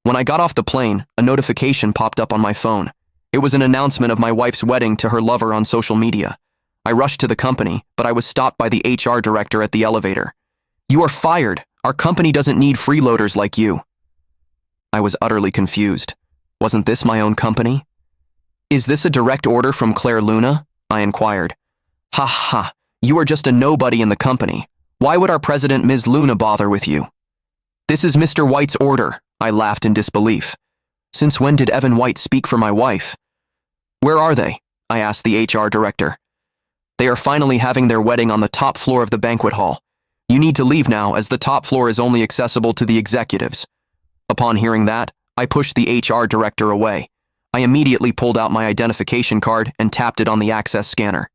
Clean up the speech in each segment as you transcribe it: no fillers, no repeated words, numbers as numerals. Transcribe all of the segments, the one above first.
When I got off the plane, a notification popped up on my phone. It was an announcement of my wife's wedding to her lover on social media. I rushed to the company, but I was stopped by the HR director at the elevator. "You are fired. Our company doesn't need freeloaders like you." I was utterly confused. Wasn't this my own company? "Is this a direct order from Claire Luna?" I inquired. "Ha ha, you are just a nobody in the company. Why would our president, Ms. Luna, bother with you?" "This is Mr. White's order," I laughed in disbelief. "Since when did Evan White speak for my wife?" "Where are they?" I asked the HR director. "They are finally having their wedding on the top floor of the banquet hall. You need to leave now, as the top floor is only accessible to the executives." Upon hearing that, I pushed the HR director away. I immediately pulled out my identification card and tapped it on the access scanner.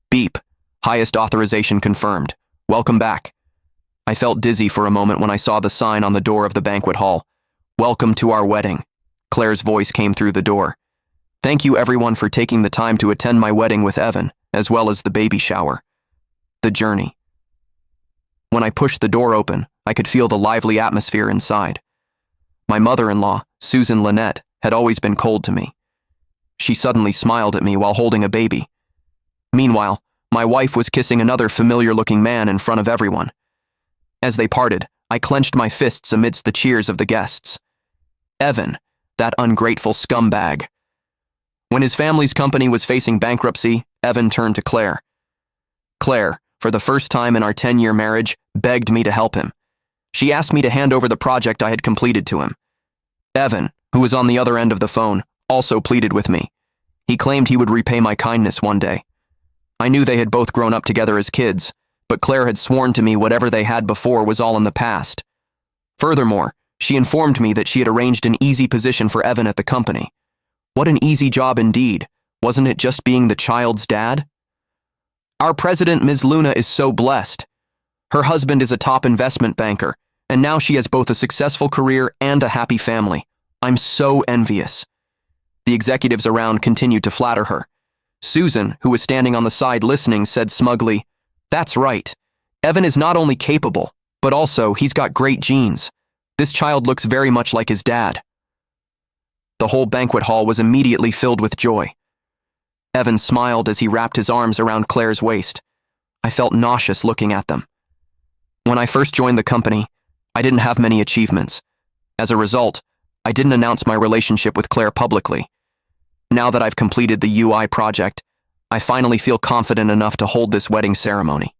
Beep. Highest authorization confirmed. Welcome back. I felt dizzy for a moment when I saw the sign on the door of the banquet hall. "Welcome to our wedding." Claire's voice came through the door. "Thank you everyone for taking the time to attend my wedding with Evan, as well as the baby shower." The journey. When I pushed the door open, I could feel the lively atmosphere inside. My mother-in-law, Susan Lynette, had always been cold to me. She suddenly smiled at me while holding a baby. Meanwhile, my wife was kissing another familiar-looking man in front of everyone. As they parted, I clenched my fists amidst the cheers of the guests. Evan, that ungrateful scumbag. When his family's company was facing bankruptcy, Evan turned to Claire. Claire, for the first time in our 10-year marriage, begged me to help him. She asked me to hand over the project I had completed to him. Evan, who was on the other end of the phone, also pleaded with me. He claimed he would repay my kindness one day. I knew they had both grown up together as kids, but Claire had sworn to me whatever they had before was all in the past. Furthermore, she informed me that she had arranged an easy position for Evan at the company. What an easy job indeed. Wasn't it just being the child's dad? Our president, Ms. Luna, is so blessed. Her husband is a top investment banker, and now she has both a successful career and a happy family. I'm so envious. The executives around continued to flatter her. Susan, who was standing on the side listening, said smugly, "That's right. Evan is not only capable, but also he's got great genes. This child looks very much like his dad." The whole banquet hall was immediately filled with joy. Evan smiled as he wrapped his arms around Claire's waist. I felt nauseous looking at them. When I first joined the company, I didn't have many achievements. As a result, I didn't announce my relationship with Claire publicly. Now that I've completed the UI project, I finally feel confident enough to hold this wedding ceremony.